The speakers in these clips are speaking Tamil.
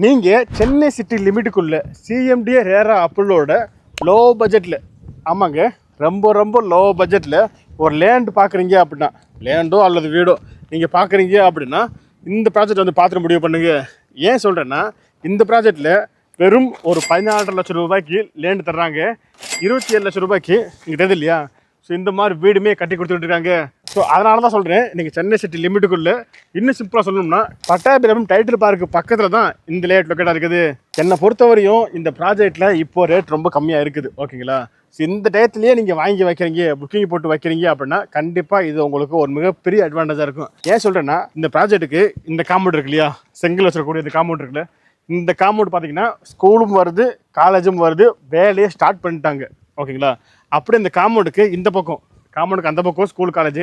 நீங்கள் சென்னை சிட்டி லிமிட்டுக்குள்ளே சிஎம்டிஏ ரேரா அப்ரூவலோட லோ பட்ஜெட்டில், ஆமாங்க, ரொம்ப ரொம்ப லோ பட்ஜெட்டில் ஒரு லேண்ட் பார்க்குறீங்க அப்படின்னா, லேண்டோ அல்லது வீடோ நீங்கள் பார்க்குறீங்க அப்படின்னா இந்த ப்ராஜெக்ட் வந்து பார்த்துட்டு முடிவு பண்ணுங்க. ஏன் சொல்கிறேன்னா, இந்த ப்ராஜெக்டில் வெறும் ஒரு 16 லட்சம் ரூபாய்க்கு லேண்டு தர்றாங்க. 27 லட்சம் ரூபாய்க்கு நீங்கள் தெரியுது இல்லையா? ஸோ இந்த மாதிரி வீடுமே கட்டி கொடுத்துட்டு இருக்காங்க. ஸோ அதனால தான் சொல்கிறேன், நீங்கள் சென்னை சிட்டி லிமிட்டுக்குள்ளே இன்னும் சிம்பிளாக சொல்லணும்னா பட்டாபிராம் டைட்டில் பார்க்கு பக்கத்தில் தான் இந்த லேட் லொக்கேட்டாக இருக்குது. என்னை பொறுத்தவரையும் இந்த ப்ராஜெக்டில் இப்போது ரேட் ரொம்ப கம்மியாக இருக்குது. ஓகேங்களா? ஸோ இந்த டயத்துலேயே நீங்கள் வாங்கி வைக்கிறீங்க, புக்கிங் போட்டு வைக்கிறீங்க அப்படின்னா கண்டிப்பாக இது உங்களுக்கு ஒரு மிகப்பெரிய அட்வான்டேஜாக இருக்கும். ஏன் சொல்கிறேன்னா, இந்த ப்ராஜெக்ட்டுக்கு இந்த காம்பவுண்ட் இருக்கு இல்லையா, செங்கல் வச்சிருக்கக்கூடிய இந்த காம்பவுண்ட் இருக்குல்ல, இந்த காம்பவுண்ட் பார்த்தீங்கன்னா ஸ்கூலும் வருது, காலேஜும் வருது, வேலையை ஸ்டார்ட் பண்ணிட்டாங்க. ஓகேங்களா? அப்படி இந்த காம்பவுண்டுக்கு இந்த பக்கம், காம்பவுண்டுக்கு அந்த பக்கம் ஸ்கூல் காலேஜ்,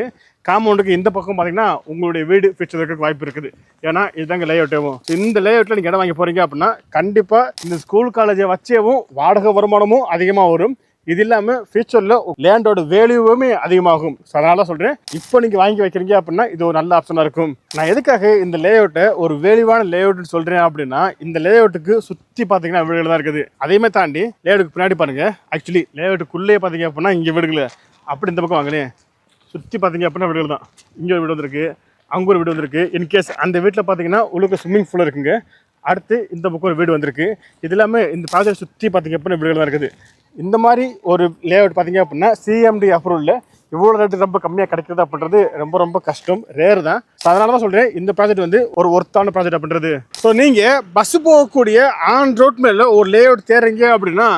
காம்பவுண்டுக்கு இந்த பக்கம் பார்த்தீங்கன்னா உங்களுடைய வீடு ஃபிக்ஸ் இருக்கிறதுக்கு வாய்ப்பு இருக்குது. ஏன்னா இதுதாங்க லேஅவுட்டேவும். இந்த லேஅவுட்டில் நீங்கள் இடம் வாங்கி போகிறீங்க அப்படின்னா கண்டிப்பாக இந்த ஸ்கூல் காலேஜை வச்சேவும் வாடகை வருமானமும் அதிகமாக வரும். இது இல்லாமல் ஃபியூச்சரில் லேண்டோட வேல்யூவுமே அதிகமாகும். ஸோ அதனால தான் சொல்கிறேன், இப்போ நீங்கள் வாங்கி வைக்கிறீங்க அப்படின்னா இது ஒரு நல்ல ஆப்ஷனாக இருக்கும். நான் எதுக்காக இந்த லேஅவுட்டை ஒரு வேல்யூவான லேஅவுட்னு சொல்கிறேன் அப்படின்னா, இந்த லேஅவுட்டுக்கு சுற்றி பார்த்தீங்கன்னா வீடுகள் தான் இருக்குது. அதையுமே தாண்டி லேஅவுட்டுக்கு பின்னாடி பாருங்கள், ஆக்சுவலி லேஅவுட்டுக்குள்ளே பார்த்தீங்க அப்படின்னா இங்கே வீடுகள், அப்படி இந்த பக்கம் வாங்கினேன் சுற்றி பார்த்தீங்க அப்படின்னா வீடுகள் தான். இங்கே ஒரு வீடு வந்திருக்கு, அங்கே ஒரு வீடு வந்திருக்கு. இன்கேஸ் அந்த வீட்டில் பார்த்தீங்கன்னா உங்களுக்கு ஸ்விம்மிங் பூல் இருக்குங்க. அடுத்து இந்த பக்கம் ஒரு வீடு வந்திருக்கு. இது இல்லாமல் இந்த ப்ராஜெக்ட் சுற்றி பார்த்தீங்க அப்படின்னா வீடுகள் தான் இருக்குது. இந்த மாதிரி ஒரு லேஅவுட் பார்த்தீங்க அப்படின்னா சிஎம்டி அப்ரூவலில் இவ்வளோ ரேட்டு ரொம்ப கம்மியாக கிடைக்கிறது அப்படின்றது ரொம்ப ரொம்ப கஷ்டம், ரேர் தான். ஸோ அதனால தான் சொல்கிறேன், இந்த ப்ராஜெக்ட் வந்து ஒரு ஒர்த்தான ப்ராஜெக்ட் அப்படின்றது. ஸோ நீங்கள் பஸ்ஸு போகக்கூடிய ஆன் ரோட் மேலே ஒரு லேஅவுட் தேடுறீங்க அப்படின்னா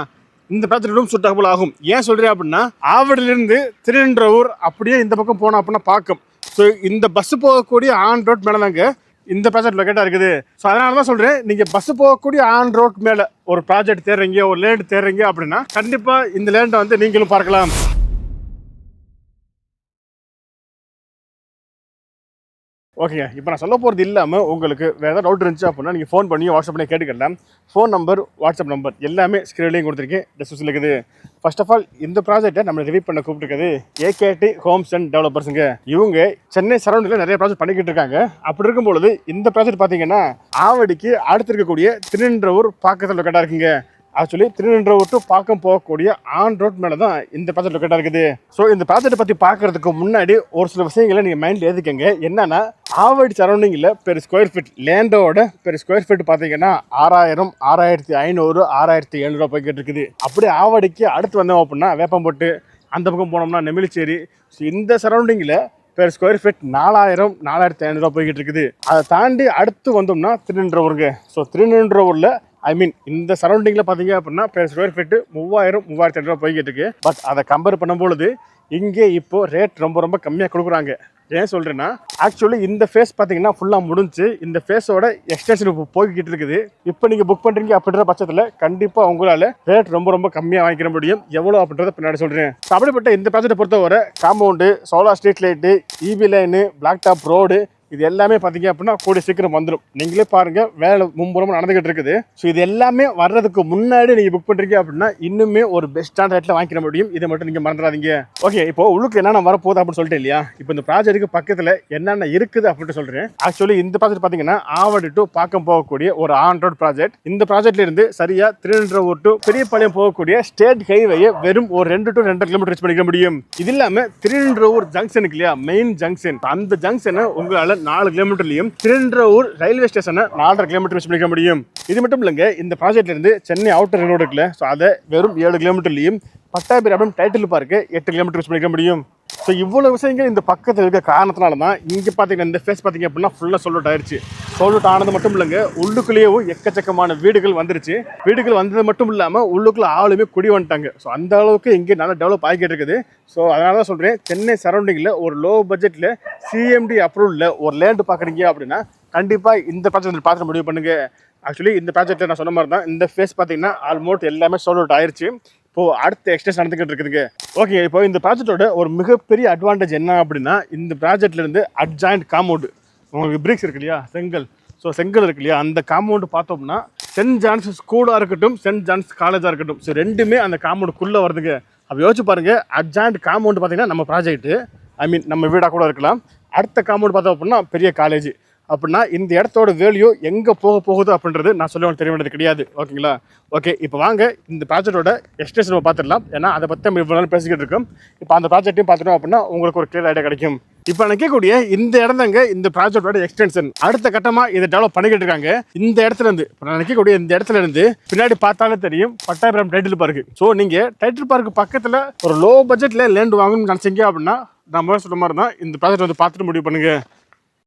இந்த ப்ராஜெக்ட் ரொம்ப சூட்டபிள் ஆகும். ஏன் சொல்கிறேன் அப்படின்னா, ஆவடியிலிருந்து திருநின்றவூர் அப்படியே இந்த பக்கம் போனோம் அப்படின்னா பார்க்கும். ஸோ இந்த பஸ்ஸு போகக்கூடிய ஆன் ரோட் மேலே தாங்க இந்த ப்ராஜெக்ட் லொக்கேட்டாக இருக்குது. ஸோ அதனால தான் சொல்கிறேன், நீங்கள் பஸ்ஸு போகக்கூடிய ஆன் ரோட் மேலே ஒரு ப்ராஜெக்ட் தேடுறீங்க, ஒரு லேண்ட் தேடுறீங்க அப்படின்னா கண்டிப்பாக இந்த லேண்டை வந்து நீங்களும் பார்க்கலாம். ஓகேங்க, இப்போ நான் சொல்ல போகிறது இல்லாமல் உங்களுக்கு வேறு ஏதாவது டவுட் இருந்துச்சு அப்படின்னா நீங்கள் ஃபோன் பண்ணி வாட்ஸ்அப் பண்ணி கேட்டுக்கலாம். ஃபோன் நம்பர், வாட்ஸ்அப் நம்பர் எல்லாமே ஸ்க்ரீன்லேயும் கொடுத்துருக்கேன், டிஸ்கிரிப்ஷனில் இருக்குது. ஃபர்ஸ்ட் ஆஃப் ஆல் இந்த ப்ராஜெக்ட்டை நம்ம ரிவ்யூ பண்ண கூப்பிட்டுருக்குது ஏகேடி ஹோம்ஸ் அண்ட் டெவலப்பர்ஸுங்க. இவங்க சென்னை சரௌண்டிங்கில் நிறைய ப்ராஜெக்ட் பண்ணிக்கிட்டு இருக்காங்க. அப்படி இருக்கும்பொழுது இந்த ப்ராஜெக்ட் பார்த்தீங்கன்னா ஆவடிக்கு அடுத்து இருக்கக்கூடிய திருநின்றவூர் பக்கத்தில் லொக்கேட்டாக இருக்குங்க. ஆக்சுவலி திருநின்றவூர் டு பாக்கம் போகக்கூடிய ஆன் ரோட் மேலே தான் இந்த ப்ராஜெக்ட் லொக்கேட்டாக இருக்குது. ஸோ இந்த ப்ராஜெக்ட்டை பற்றி பார்க்கறதுக்கு முன்னாடி ஒரு சில விஷயங்களை நீங்கள் மைண்டில் எழுதிக்கங்க. என்னன்னா, ஆவடி சரௌண்டிங்கில் பெர் ஸ்கொயர் ஃபீட் லேண்டோட பெர் ஸ்கொயர் ஃபீட் பார்த்தீங்கன்னா 6000, 6500, 6700 போய்கிட்டு இருக்குது. அப்படியே ஆவடிக்கு அடுத்து வந்தோம் அப்படின்னா வேப்பம்போட்டு, அந்த பக்கம் போனோம்னா நெமிலிச்சேரி. ஸோ இந்த சரௌண்டிங்கில் பெர் ஸ்கொயர் ஃபீட் 4000, 4500 போய்கிட்டு இருக்குது. அதை தாண்டி அடுத்து வந்தோம்னா திருநின்றவூருங்க. ஸோ திருநின்றவூரில் இந்த சரௌண்டிங்கில் பார்த்தீங்க அப்படின்னா பெர் ஸ்கொயர் ஃபீட்டு 3000, 3500 போய்கிட்டு இருக்கு. பட் அதை கம்பேர் பண்ணும்பொழுது இங்கே இப்போது ரேட் ரொம்ப ரொம்ப கம்மியாக கொடுக்குறாங்க. ஏன் சொல்கிறேன்னா, ஆக்சுவலி இந்த ஃபேஸ் பார்த்தீங்கன்னா ஃபுல்லாக முடிஞ்சு இந்த ஃபேஸோட எக்ஸ்டென்ஷன் இப்போ போய்கிட்டு இருக்குது. இப்போ நீங்கள் புக் பண்ணுறீங்க அப்படின்ற பட்சத்தில் கண்டிப்பாக உங்களால் ரேட் ரொம்ப ரொம்ப கம்மியாக வாங்கிக்கிற முடியும். எவ்வளோ அப்படின்றத பின்னாடி சொல்கிறேன். அப்படிப்பட்ட இந்த ப்ராஜெக்டை பொறுத்தவரை compound, solar street light, EB line, black top road, இது எல்லாமே பார்த்தீங்க அப்படின்னா கூடிய சீக்கிரம் வந்துடும். நீங்களே பாருங்கள், வேலை மும்புறமாக நடந்துகிட்டு இருக்குது. ஸோ இது எல்லாமே வர்றதுக்கு முன்னாடி நீங்கள் புக் பண்ணுறீங்க அப்படின்னா இன்னுமே ஒரு பெஸ்ட்டான ரேட்டில் வாங்கிக்க முடியும். இதை மட்டும் நீங்கள் மறந்துடாதீங்க. ஓகே, இப்போ உள்ளுக்கு என்னென்ன வரப்போகுது அப்படின்னு சொல்லிட்டு இல்லையா, இப்போ இந்த ப்ராஜெக்ட்டுக்கு பக்கத்தில் என்னென்ன இருக்குது அப்படின்னு சொல்கிறேன். ஆக்சுவலி இந்த ப்ராஜெக்ட் பார்த்தீங்கன்னா ஆவடி டு பாக்கம் போகக்கூடிய ஒரு ஆன் ரோட் ப்ராஜெக்ட். இந்த ப்ராஜெக்ட்ல இருந்து சரியா திருநின்றவூர் டு பெரியபாளையம் போகக்கூடிய ஸ்டேட் ஹைவேயை வெறும் ஒரு 2 to 2.5 கிலோமீட்டர் ரீச் பண்ணிக்க முடியும். இது இல்லாமல் திருநின்றவூர் ஜங்ஷனுக்கு இல்லையா, மெயின் ஜங்ஷன், அந்த ஜங்ஷனை உங்களால் 4 கிலோமீட்டர்லையும், திருநின்றவூர் ரயில்வே ஸ்டேஷனை 4.5 கிலோமீட்டர் வச்சு பண்ணிக்க முடியும். இது மட்டும் இல்லைங்க, இந்த ப்ராஜெக்ட்ல இருந்து சென்னை அவுட்டர் ரோடு இருக்குல்ல, ஸோ அதை வெறும் 7 கிலோமீட்டர்லையும், பட்டாபிராம் டைட்டில் பார்க்கு 8 கிலோமீட்டர் வச்சு பண்ணிக்க முடியும். ஸோ இவ்வளோ விஷயங்கள் இந்த பக்கத்தில் இருக்க காரணத்தினால தான் இங்கே பார்த்தீங்கன்னா இந்த ஃபேஸ் பார்த்தீங்க அப்படின்னா ஃபுல்லாக சோல்ட் ஆயிடுச்சு. சோல்ட் ஆனது மட்டும் இல்லைங்க, உள்ளுக்குள்ளேயும் எக்கச்சக்கமான வீடுகள் வந்துருச்சு. வீடுகள் வந்தது மட்டும் இல்லாமல் உள்ளுக்குள்ள ஆளுமே குடி வந்துட்டாங்க. ஸோ அந்த அளவுக்கு இங்கே நல்லா டெவலப் ஆகிட்டு இருக்குது. ஸோ அதனால தான் சொல்கிறேன், சென்னை சரௌண்டிங்கில் ஒரு லோ பட்ஜெட்டில் சிஎம்டி அப்ரூவலில் ஒரு லேண்டு பார்க்குறீங்க அப்படின்னா கண்டிப்பாக இந்த ப்ராஜெக்ட் பார்த்து முடிவு பண்ணுங்கள். ஆக்சுவலி இந்த ப்ராஜெக்ட்டில் நான் சொன்ன மாதிரி தான் இந்த ஃபேஸ் பார்த்தீங்கன்னா ஆல்மோஸ்ட் எல்லாமே சோல்ட் ஆயிடுச்சு. இப்போது அடுத்த எக்ஸ்டென்ஷன் நடந்துக்கிட்டு இருக்குதுங்க. ஓகே, இப்போ இந்த ப்ராஜெக்டோட ஒரு மிகப்பெரிய அட்வான்டேஜ் என்ன அப்படின்னா, இந்த ப்ராஜெக்ட்லேருந்து அட்ஜாயிண்ட் காம்பவுண்டு, உங்களுக்கு பிரிக்ஸ் இருக்கு இல்லையா, செங்கல். ஸோ செங்கல் இருக்கு இல்லையா, அந்த காம்பவுண்டு பார்த்தோம்னா சென்ட் ஜான்ஸ் ஸ்கூலாக இருக்கட்டும், சென்ட் ஜான்ஸ் காலேஜாக இருக்கட்டும், ஸோ ரெண்டுமே அந்த காம்பவுண்டுக்குள்ளே வருதுங்க. அப்போ யோசிச்சு பாருங்கள், அட்ஜாயிண்ட் காம்பவுண்டு பார்த்தீங்கன்னா நம்ம ப்ராஜெக்ட்டு, நம்ம வீடாக கூட இருக்கலாம். அடுத்த காம்பவுண்ட் பார்த்தோம் அப்படின்னா பெரிய காலேஜ். அப்படின்னா இந்த இடத்தோட வேல்யூ எங்கே போக போகுது அப்படின்றது நான் சொல்ல தெரிய வேண்டியது கிடையாது. ஓகேங்களா? ஓகே, இப்போ வாங்க இந்த ப்ராஜெக்டோட எக்ஸ்டென்ஷன் நம்ம பார்த்துடலாம். ஏன்னா அதை பற்றி நம்ம இவ்வளோ நாள் பேசிக்கிட்டு இருக்கோம். இப்போ அந்த ப்ராஜெக்ட்டையும் பார்த்துட்டோம் அப்படின்னா உங்களுக்கு ஒரு கிளியர் ஐடியா கிடைக்கும். இப்போ நிற்கக்கூடிய இந்த இடம் தாங்க இந்த ப்ராஜெக்டோட எக்ஸ்டென்ஷன். அடுத்த கட்டமாக இதை டெவலப் பண்ணிக்கிட்டு இருக்காங்க. இந்த இடத்துல இருந்து இப்போ நான் நிற்கக்கூடிய இந்த இடத்துல இருந்து பின்னாடி பார்த்தாலே தெரியும் பட்டாபிராம் டைட்டில் பார்க்கு. ஸோ நீங்கள் டைட்டில் பார்க்கு பக்கத்தில் ஒரு லோ பட்ஜெட்டில் லேண்ட் வாங்கணும்னு நினச்சிங்க அப்படின்னா நம்ம சொல்ற மாதிரி தான் இந்த ப்ராஜெக்ட் வந்து பார்த்துட்டு முடிவு பண்ணுங்க.